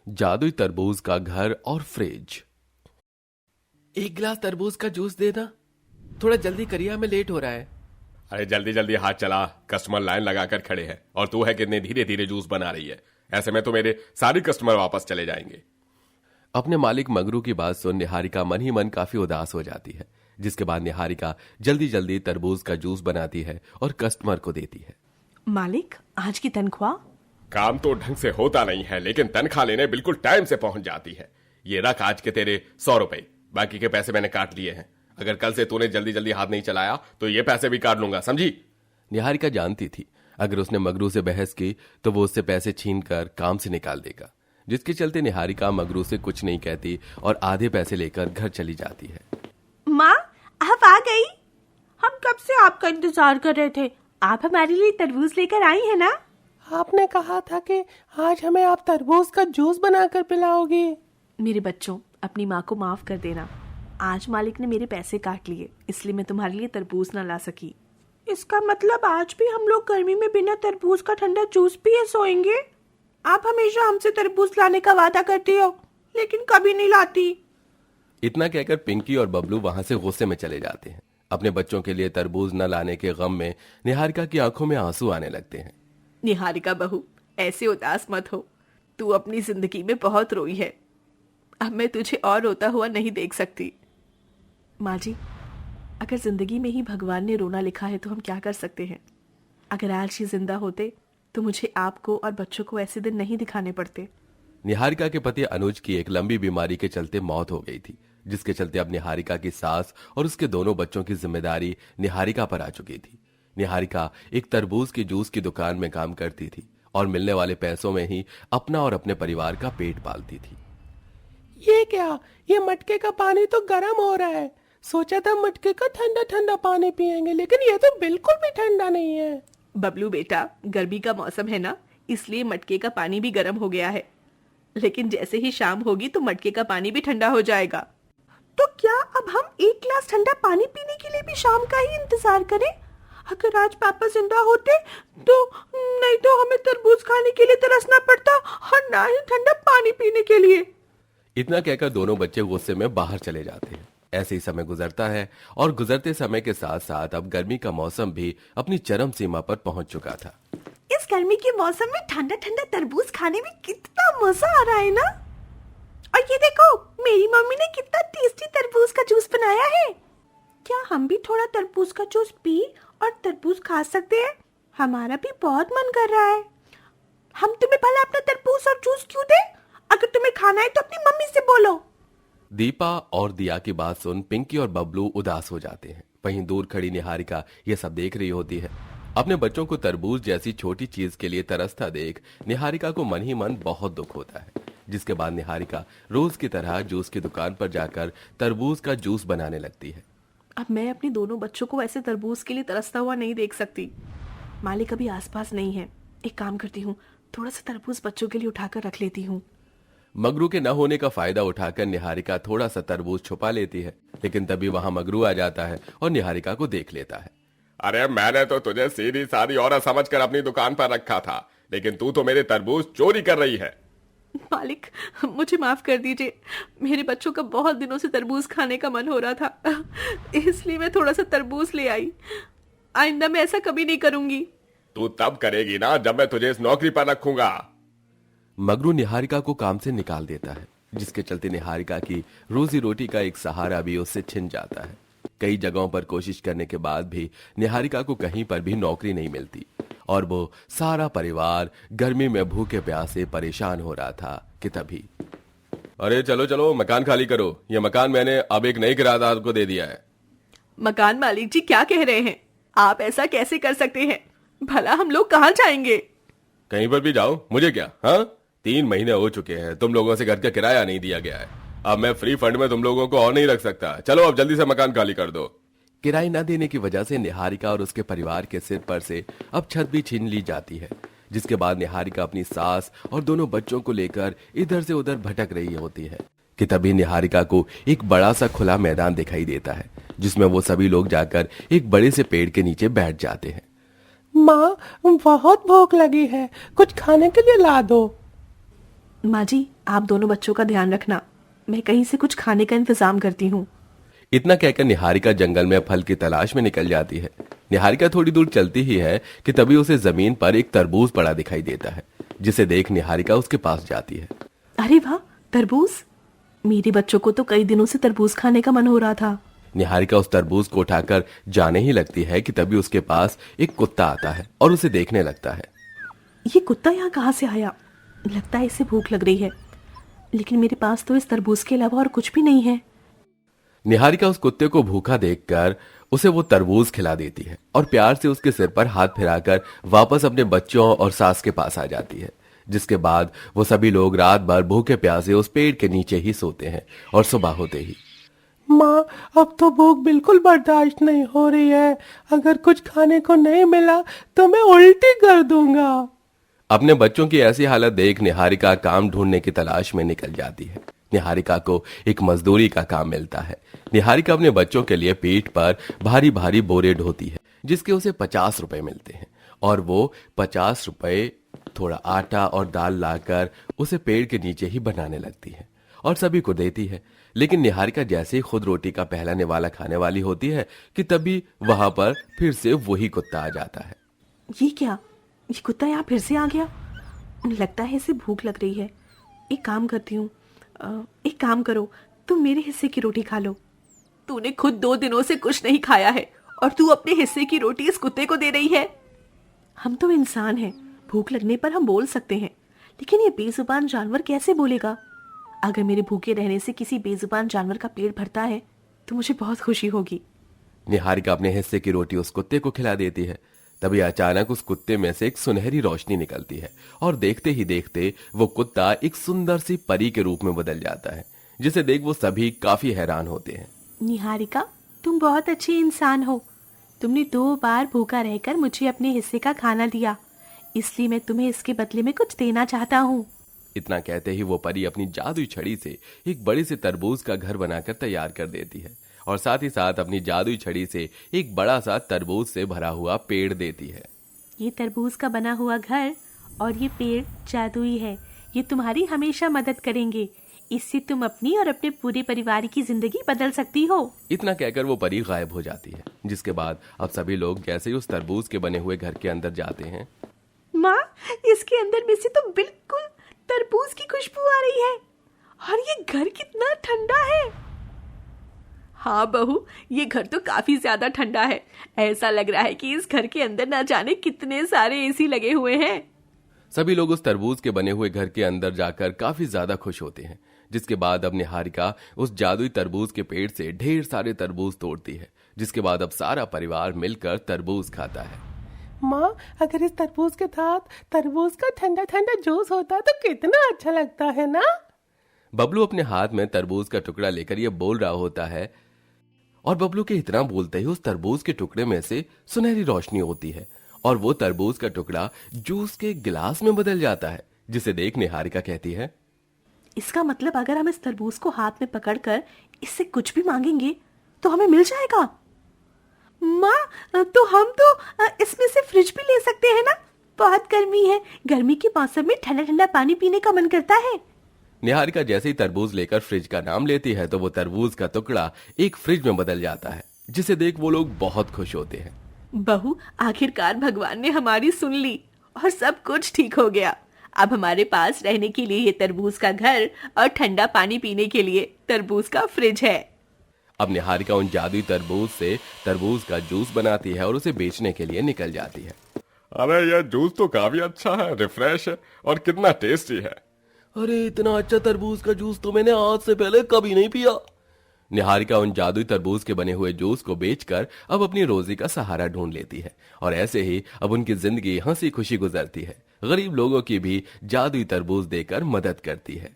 जादुई तरबूज का घर और फ्रिज। एक गिलास तरबूज का जूस देना, थोड़ा जल्दी करिए, हमें लेट हो रहा है। अरे जल्दी जल्दी हाथ चला, कस्टमर लाइन लगाकर खड़े हैं और तू है कितने धीरे धीरे जूस बना रही है। ऐसे में तो मेरे सारे कस्टमर वापस चले जाएंगे। अपने मालिक मगरू की बात सुन निहारिका मन ही मन काफी उदास हो जाती है, जिसके बाद निहारिका जल्दी जल्दी तरबूज का जूस बनाती है और कस्टमर को देती है। मालिक, आज की तनख्वाह? काम तो ढंग से होता नहीं है, लेकिन तनख्वाह लेने बिल्कुल टाइम से पहुंच जाती है। ये रख आज के तेरे 100 रुपए, बाकी के पैसे मैंने काट लिए हैं। अगर कल से तूने जल्दी जल्दी हाथ नहीं चलाया तो ये पैसे भी काट लूंगा, समझी? निहारिका जानती थी अगर उसने मगरू से बहस की तो वो उससे पैसे छीन कर काम से निकाल देगा, जिसके चलते निहारिका मगरू से कुछ नहीं कहती और आधे पैसे लेकर घर चली जाती है। माँ, आप आ गई? हम कब से आपका इंतजार कर रहे थे। आप हमारे लिए तरबूज लेकर आई है ना? आपने कहा था कि आज हमें आप तरबूज का जूस बनाकर पिलाओगे। मेरे बच्चों, अपनी माँ को माफ कर देना। आज मालिक ने मेरे पैसे काट लिए, इसलिए मैं तुम्हारे लिए तरबूज ना ला सकी। इसका मतलब आज भी हम लोग गर्मी में बिना तरबूज का ठंडा जूस पिए सोएंगे? आप हमेशा हमसे तरबूज लाने का वादा करती हो, लेकिन कभी नहीं लाती। इतना कहकर पिंकी और बबलू वहां से गुस्से में चले जाते हैं। अपने बच्चों के लिए तरबूज न लाने के गम में निहारिका की आंखों में आंसू आने लगते हैं। निहारिका बहू, ऐसे उदास मत हो। तू अपनी जिंदगी में बहुत रोई है, अब मैं तुझे और रोता हुआ नहीं देख सकती। माँ जी, अगर जिंदगी में ही भगवान ने रोना लिखा है तो हम क्या कर सकते हैं। अगर आज ही जिंदा होते तो मुझे आपको और बच्चों को ऐसे दिन नहीं दिखाने पड़ते। निहारिका के पति अनुज की एक लंबी बीमारी के चलते मौत हो गई थी, जिसके चलते अब निहारिका की सास और उसके दोनों बच्चों की जिम्मेदारी निहारिका पर आ चुकी थी। निहारिका एक तरबूज की जूस की दुकान में काम करती थी और मिलने वाले पैसों में ही अपना और अपने परिवार का पेट पालती थी। ये क्या, ये मटके का पानी तो गर्म हो रहा है। सोचा था मटके का ठंडा ठंडा पानी पिएंगे, लेकिन ये तो बिल्कुल भी ठंडा नहीं है। बबलू बेटा, गर्मी का मौसम है ना, इसलिए मटके का पानी भी गर्म हो गया है, लेकिन जैसे ही शाम होगी तो मटके का पानी भी ठंडा हो जाएगा। तो क्या अब हम एक गिलास ठंडा पानी पीने के लिए भी शाम का ही इंतजार करें? अगर आज पापा जिंदा होते तो नहीं तो हमें तरबूज खाने के लिए तरसना पड़ता और ना ही ठंडा पानी पीने के लिए। इतना कहकर दोनों बच्चे गुस्से में बाहर चले जाते हैं। ऐसे ही समय गुजरता है और गुजरते समय के साथ साथ अब गर्मी का मौसम भी अपनी चरम सीमा पर पहुंच चुका था। इस गर्मी के मौसम में ठंडा ठंडा तरबूज खाने में कितना मजा आ रहा है ना। और ये देखो, मेरी मम्मी ने कितना टेस्टी तरबूज का जूस बनाया है। क्या हम भी थोड़ा तरबूज का जूस पी और तरबूज खा सकते हैं? हमारा भी बहुत मन कर रहा है। हम तुम्हें भला अपना तरबूज और जूस क्यों दें? अगर तुम्हें खाना है तो अपनी मम्मी से बोलो। दीपा और दिया की बात सुन पिंकी और बबलू उदास हो जाते हैं। वहीं दूर खड़ी निहारिका ये सब देख रही होती है। अपने बच्चों को तरबूज जैसी छोटी चीज के लिए तरसता देख निहारिका को मन ही मन बहुत दुख होता है, जिसके बाद निहारिका रोज की तरह जूस की दुकान पर जाकर तरबूज का जूस बनाने लगती है। अब मैं अपने दोनों बच्चों को ऐसे तरबूज के लिए तरसता हुआ नहीं देख सकती। मालिक अभी आसपास नहीं है। एक काम करती हूँ, थोड़ा सा तरबूज बच्चों के लिए उठाकर रख लेती हूँ। मगरू के न होने का फायदा उठाकर निहारिका थोड़ा सा तरबूज छुपा लेती है, लेकिन तभी वहां मगरू आ जाता है और निहारिका को देख लेता है। अरे मैंने तो तुझे सीधी सादी औरत समझकर अपनी दुकान पर रखा था, लेकिन तू तो मेरे तरबूज चोरी कर रही है। मालिक, मुझे माफ कर दीजिए। मेरे बच्चों का बहुत दिनों से तरबूज खाने का मन हो रहा था, इसलिए मैं थोड़ा सा तरबूज ले आई। आइंदा मैं ऐसा कभी नहीं करूंगी। तू तब करेगी ना जब मैं तुझे इस नौकरी पर रखूंगा। मगरू निहारिका को काम से निकाल देता है, जिसके चलते निहारिका की रोजी रोटी का एक सहारा भी उससे छिन जाता है। कई जगहों पर कोशिश करने के बाद भी निहारिका को कहीं पर भी नौकरी नहीं मिलती और वो सारा परिवार गर्मी में भूखे प्यासे परेशान हो रहा था कि तभी, अरे चलो चलो मकान खाली करो, ये मकान मैंने अब एक नई किराएदार को दे दिया है। मकान मालिक जी, क्या कह रहे हैं आप? ऐसा कैसे कर सकते हैं? भला हम लोग कहाँ जाएंगे? कहीं पर भी जाओ, मुझे क्या। हाँ, 3 महीने हो चुके हैं तुम लोगों से घर का किराया नहीं दिया गया है। अब मैं फ्री फंड में तुम लोगों को और नहीं रख सकता। चलो अब जल्दी से मकान खाली कर दो। किराए न देने की वजह से निहारिका और उसके परिवार के सिर पर से अब छत भी छीन ली जाती है, जिसके बाद निहारिका अपनी सास और दोनों बच्चों को लेकर इधर से उधर भटक रही होती है कि तभी निहारिका को एक बड़ा सा खुला मैदान दिखाई देता है, जिसमें वो सभी लोग जाकर एक बड़े से पेड़ के नीचे बैठ जाते हैं। माँ, बहुत भूख लगी है, कुछ खाने के लिए ला दो। माँ जी, आप दोनों बच्चों का ध्यान रखना, मैं कहीं से कुछ खाने का इंतजाम करती हूँ। इतना कहकर निहारिका जंगल में फल की तलाश में निकल जाती है। निहारिका थोड़ी दूर चलती ही है कि तभी उसे जमीन पर एक तरबूज पड़ा दिखाई देता है, जिसे देख निहारिका उसके पास जाती है। अरे वाह, तरबूज! मेरे बच्चों को तो कई दिनों से तरबूज खाने का मन हो रहा था। निहारिका उस तरबूज को उठाकर जाने ही लगती है कि तभी उसके पास एक कुत्ता आता है और उसे देखने लगता है। ये कुत्ता यहाँ कहाँ से आया? लगता है इसे भूख लग रही है, लेकिन मेरे पास तो इस तरबूज के अलावा और कुछ भी नहीं है। निहारिका उस कुत्ते को भूखा देखकर उसे वो तरबूज खिला देती है और प्यार से उसके सिर पर हाथ फिराकर वापस अपने बच्चों और सास के पास आ जाती है। जिसके बाद वो सभी लोग रात भर भूखे प्यासे उस पेड़ के नीचे ही सोते हैं और सुबह होते ही, माँ, अब तो भूख बिल्कुल बर्दाश्त नहीं हो रही है। अगर कुछ खाने को नहीं मिला तो मैं उल्टी कर दूंगा। अपने बच्चों की ऐसी हालत देख निहारिका काम ढूंढने की तलाश में निकल जाती है। निहारिका को एक मजदूरी का काम मिलता है। निहारिका अपने बच्चों के लिए पीठ पर भारी भारी बोरे ढोती है, जिसके उसे 50 रुपए मिलते हैं और वो 50 रुपए थोड़ा आटा और दाल लाकर उसे पेड़ के नीचे ही बनाने लगती है और सभी को देती है। लेकिन निहारिका जैसे ही खुद रोटी का पहला निवाला खाने वाली होती है कि तभी वहां पर फिर से वही कुत्ता आ जाता है। ये क्या? ये कुत्ता यहाँ फिर से आ गया? लगता है इसे भूख लग रही है। एक काम करती हूँ, एक काम करो, तुम मेरे हिस्से की रोटी खा लो। तूने खुद 2 दिनों से कुछ नहीं खाया है और तू अपने हिस्से की रोटी इस कुत्ते को दे रही है। हम तो इंसान हैं, भूख लगने पर हम बोल सकते हैं, लेकिन ये बेजुबान जानवर कैसे बोलेगा? अगर मेरे भूखे रहने से किसी बेजुबान जानवर का पेट भरता है तो मुझे बहुत खुशी होगी। निहारिका अपने हिस्से की रोटी उस कुत्ते को खिला देती है। तभी अचानक उस कुत्ते में से एक सुनहरी रोशनी निकलती है और देखते ही देखते वो कुत्ता एक सुंदर सी परी के रूप में बदल जाता है, जिसे देख वो सभी काफी हैरान होते हैं। निहारिका, तुम बहुत अच्छी इंसान हो। तुमने 2 बार भूखा रहकर मुझे अपने हिस्से का खाना दिया, इसलिए मैं तुम्हें इसके बदले में कुछ देना चाहता हूँ। इतना कहते ही वो परी अपनी जादुई छड़ी से एक बड़े से तरबूज का घर बनाकर तैयार कर देती है और साथ ही साथ अपनी जादुई छड़ी से एक बड़ा सा तरबूज से भरा हुआ पेड़ देती है। ये तरबूज का बना हुआ घर और ये पेड़ जादुई है। ये तुम्हारी हमेशा मदद करेंगे। इससे तुम अपनी और अपने पूरे परिवार की जिंदगी बदल सकती हो। इतना कहकर वो परी गायब हो जाती है। जिसके बाद अब सभी लोग जैसे ही उस तरबूज के बने हुए घर के अंदर जाते हैं, माँ, इसके अंदर में से तो बिल्कुल तरबूज की खुशबू आ रही है और ये घर कितना ठंडा है। हाँ बहू, ये घर तो काफी ज्यादा ठंडा है। ऐसा लग रहा है कि इस घर के अंदर ना जाने कितने सारे एसी लगे हुए हैं। सभी लोग उस तरबूज के बने हुए घर के अंदर जाकर काफी ज्यादा खुश होते हैं। जिसके बाद अब निहारिका उस जादुई तरबूज के पेड़ से ढेर सारे तरबूज तोड़ती है। जिसके बाद अब सारा परिवार मिलकर तरबूज खाता है। माँ, अगर इस तरबूज के साथ तरबूज का ठंडा ठंडा जूस होता तो कितना अच्छा लगता है ना। बबलू अपने हाथ में तरबूज का टुकड़ा लेकर ये बोल रहा होता है और बबलू के इतना बोलते ही उस तरबूज के टुकड़े में से सुनहरी रोशनी होती है और वो तरबूज का टुकड़ा जूस के गिलास में बदल जाता है। जिसे देख निहारिका कहती है, इसका मतलब अगर हम इस तरबूज को हाथ में पकड़कर इससे कुछ भी मांगेंगे तो हमें मिल जाएगा। माँ, तो हम तो इसमें से फ्रिज भी ले सकते हैं ना? बहुत गर्मी है, गर्मी के मौसम में ठंडा ठंडा पानी पीने का मन करता है। निहारिका जैसे ही तरबूज लेकर फ्रिज का नाम लेती है तो वो तरबूज का टुकड़ा एक फ्रिज में बदल जाता है। जिसे देख वो लोग बहुत खुश होते हैं। बहू, आखिरकार भगवान ने हमारी सुन ली और सब कुछ ठीक हो गया। अब हमारे पास रहने के लिए ये तरबूज का घर और ठंडा पानी पीने के लिए तरबूज का फ्रिज है। अब निहारिका उन जादुई तरबूज से तरबूज का जूस बनाती है और उसे बेचने के लिए निकल जाती है। अरे यह जूस तो काफी अच्छा है, रिफ्रेश है और कितना टेस्टी है। अरे इतना अच्छा तरबूज का जूस तो मैंने आज से पहले कभी नहीं पिया। निहारिका उन जादुई तरबूज के बने हुए जूस को बेचकर अब अपनी रोजी का सहारा ढूंढ लेती है और ऐसे ही अब उनकी जिंदगी हंसी खुशी गुजरती है। गरीब लोगों की भी जादुई तरबूज देकर मदद करती है।